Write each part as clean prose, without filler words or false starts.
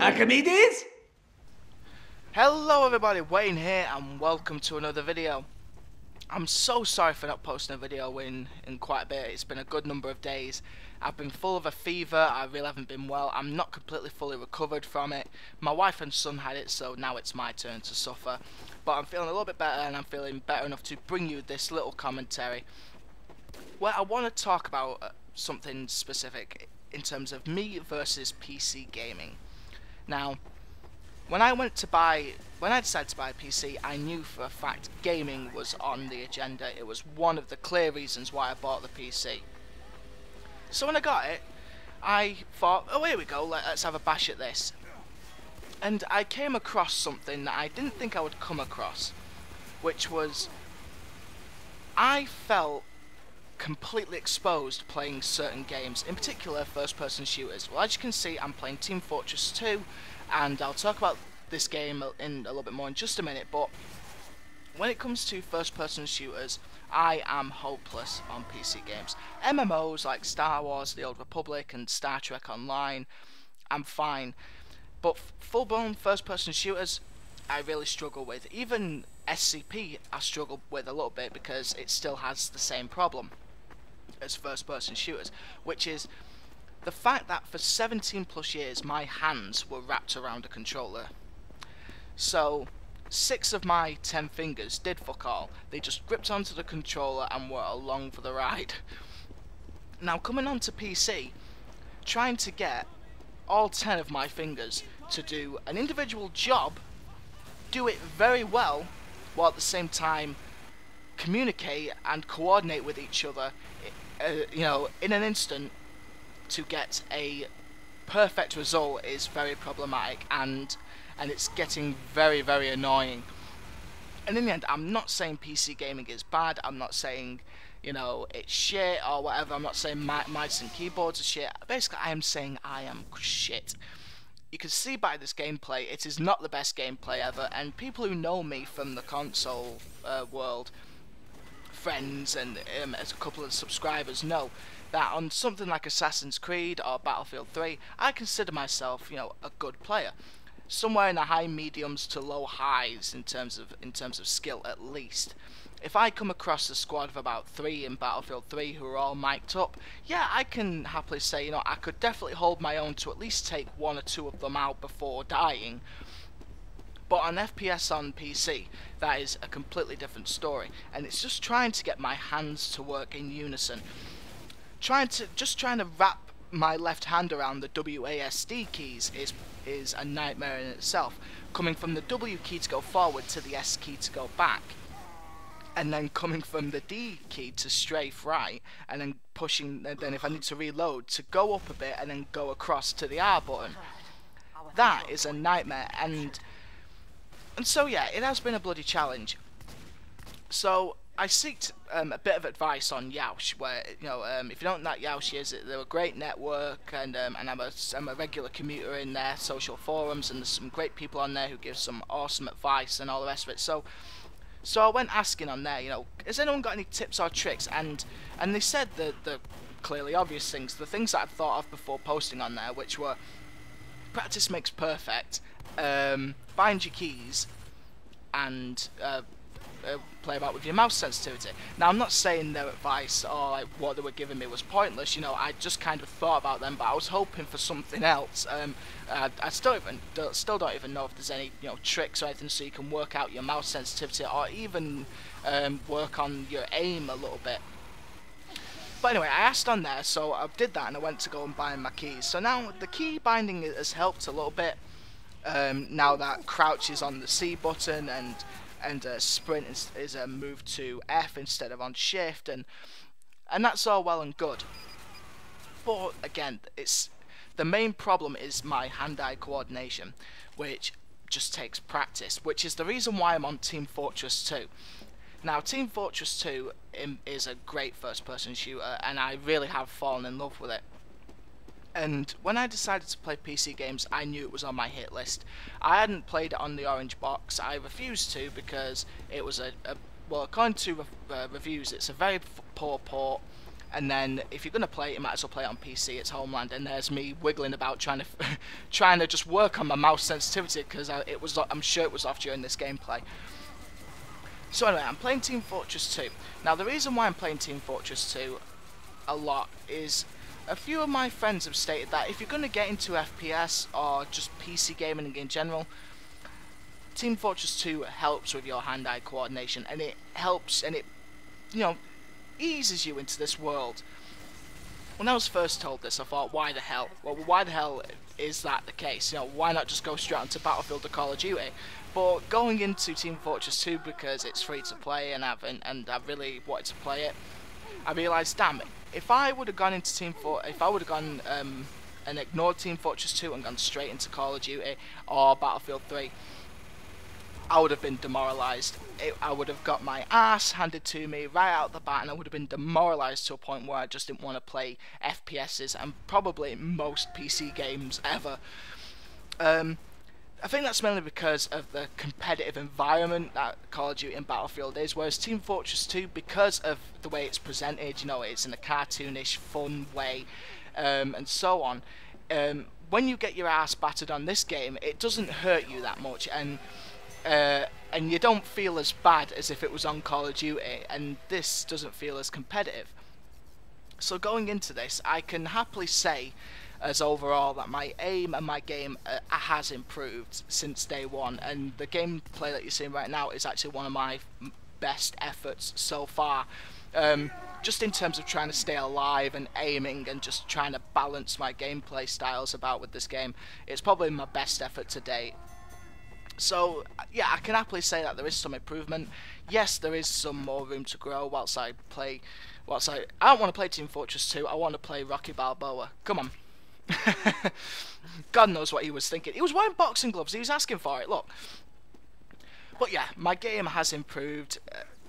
Archimedes? Hello everybody, Wayne here and welcome to another video. I'm so sorry for not posting a video in quite a bit. It's been a good number of days. I've been full of a fever, I really haven't been well. I'm not completely fully recovered from it. My wife and son had it, so now it's my turn to suffer. But I'm feeling a little bit better and I'm feeling better enough to bring you this little commentary. Well, I want to talk about something specific in terms of me versus PC gaming. Now, when I decided to buy a PC, I knew for a fact gaming was on the agenda. It was one of the clear reasons why I bought the PC. So when I got it, I thought, oh, here we go, let's have a bash at this. And I came across something that I didn't think I would come across, which was, I felt completely exposed playing certain games, in particular first-person shooters. Well, as you can see, I'm playing Team Fortress 2, and I'll talk about this game in a little bit more in just a minute, but when it comes to first-person shooters, I am hopeless on PC games. MMOs like Star Wars, The Old Republic, and Star Trek Online, I'm fine, but full-blown first-person shooters, I really struggle with. Even SCP I struggle with a little bit because it still has the same problem as first-person shooters, which is the fact that for 17 plus years my hands were wrapped around a controller. So 6 of my 10 fingers did fuck all. They just gripped onto the controller and were along for the ride. Now coming on to PC, trying to get all 10 of my fingers to do an individual job, do it very well, while at the same time communicate and coordinate with each other, in an instant to get a perfect result is very problematic, and it's getting very, very annoying. And in the end, I'm not saying PC gaming is bad, I'm not saying, it's shit or whatever, I'm not saying mice and keyboards are shit. Basically, I am saying I am shit. You can see by this gameplay, it is not the best gameplay ever, and people who know me from the console world, friends and as a couple of subscribers, know that on something like Assassin's Creed or Battlefield 3, I consider myself, a good player. Somewhere in the high mediums to low highs in terms of skill at least. If I come across a squad of about 3 in Battlefield 3 who are all mic'd up, yeah, I can happily say, I could definitely hold my own to at least take 1 or 2 of them out before dying. But on FPS on PC, that is a completely different story, and it's just trying to get my hands to work in unison. Trying to wrap my left hand around the WASD keys is a nightmare in itself. Coming from the W key to go forward to the S key to go back, and then coming from the D key to strafe right, and then pushing, then if I need to reload, to go up a bit and then go across to the R button. That is a nightmare, and so yeah, it has been a bloody challenge. So I seeked a bit of advice on Yoush, where if you don't know what Yoush is, they're a great network, and I'm a regular commuter in their social forums, and there's some great people on there who give some awesome advice and all the rest of it. So I went asking on there, has anyone got any tips or tricks? And they said the clearly obvious things, the things that I'd thought of before posting on there, which were practice makes perfect, bind your keys, and play about with your mouse sensitivity. Now, I'm not saying their advice or what they were giving me was pointless. I just kind of thought about them, but I was hoping for something else. I still don't even know if there's any tricks or anything so you can work out your mouse sensitivity or even work on your aim a little bit. But anyway, I asked on there, so I did that, and I went to go and bind my keys. So now the key binding has helped a little bit. Now that crouch is on the C button, and sprint is moved to F instead of on shift, and that's all well and good. But again, the main problem is my hand-eye coordination, which just takes practice, which is the reason why I'm on Team Fortress 2. Now, Team Fortress 2 is a great first-person shooter, and I really have fallen in love with it. And when I decided to play PC games, I knew it was on my hit list. I hadn't played it on the orange box. I refused to because it was well, according to reviews, it's a very poor port, and then if you're gonna play it, you might as well play it on PC. It's Homeland, and there's me wiggling about trying to trying to just work on my mouse sensitivity because I'm sure it was off during this gameplay. So anyway, I'm playing Team Fortress 2. Now the reason why I'm playing Team Fortress 2 a lot is a few of my friends have stated that if you're going to get into FPS or just PC gaming in general, Team Fortress 2 helps with your hand-eye coordination, and it helps, and it, you know, eases you into this world. When I was first told this, I thought, why the hell? Well, why the hell is that the case? You know, why not just go straight onto Battlefield or Call of Duty? But going into Team Fortress 2 because it's free to play and I really wanted to play it, I realised, damn it, if I would have gone into and ignored Team Fortress 2 and gone straight into Call of Duty or Battlefield 3, I would have been demoralised. I would have got my ass handed to me right out the bat, and I would have been demoralised to a point where I just didn't want to play FPSs and probably most PC games ever. I think that's mainly because of the competitive environment that Call of Duty and Battlefield is, whereas Team Fortress 2, because of the way it's presented, you know, it's in a cartoonish, fun way, and so on. When you get your ass battered on this game, it doesn't hurt you that much, and you don't feel as bad as if it was on Call of Duty, and this doesn't feel as competitive. So going into this, I can happily say as overall that my aim and my game has improved since day one, and the gameplay that you're seeing right now is actually one of my best efforts so far. Just in terms of trying to stay alive and aiming and just trying to balance my gameplay styles about with this game, it's probably my best effort to date. So yeah, I can happily say that there is some improvement. Yes, there is some more room to grow whilst I don't want to play Team Fortress 2, I want to play Rocky Balboa. Come on. God knows what he was thinking. He was wearing boxing gloves, he was asking for it, look. But yeah, my game has improved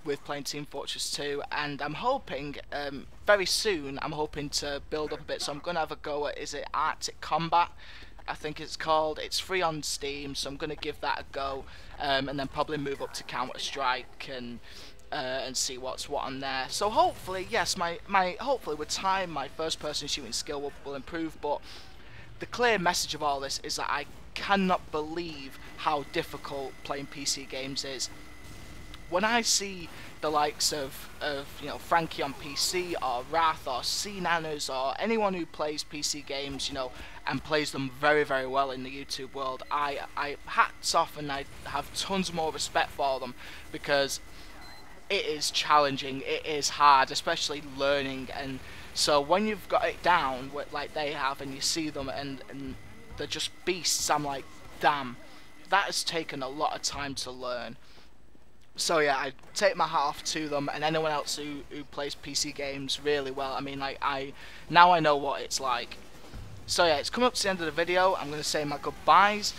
with playing Team Fortress 2, and I'm hoping very soon I'm hoping to build up a bit. So I'm going to have a go at, is it Arctic Combat, I think it's called. It's free on Steam, so I'm going to give that a go, and then probably move up to Counter-Strike and see what's what on there. So hopefully, yes, hopefully with time my first person shooting skill will improve, but the clear message of all this is that I cannot believe how difficult playing PC games is. When I see the likes of you know, Frankie on PC or Wrath or C-Nanners or anyone who plays PC games, you know, and plays them very, very well in the YouTube world, I hats off, and I have tons more respect for them, because it is challenging, it is hard, especially learning. And so when you've got it down like they have, and you see them and they're just beasts, I'm like, damn, that has taken a lot of time to learn. So yeah, I take my hat off to them and anyone else who plays PC games really well. I mean, like, now I know what it's like. So yeah, it's coming up to the end of the video. I'm going to say my goodbyes.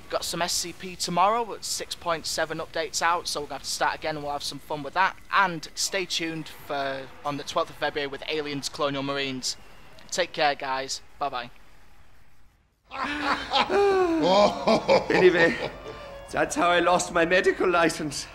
Got some SCP tomorrow with 6.7 updates out, so we're going to have to start again and we'll have some fun with that. And stay tuned for on the 12th of February with Aliens Colonial Marines. Take care, guys. Bye-bye. Anyway, that's how I lost my medical license.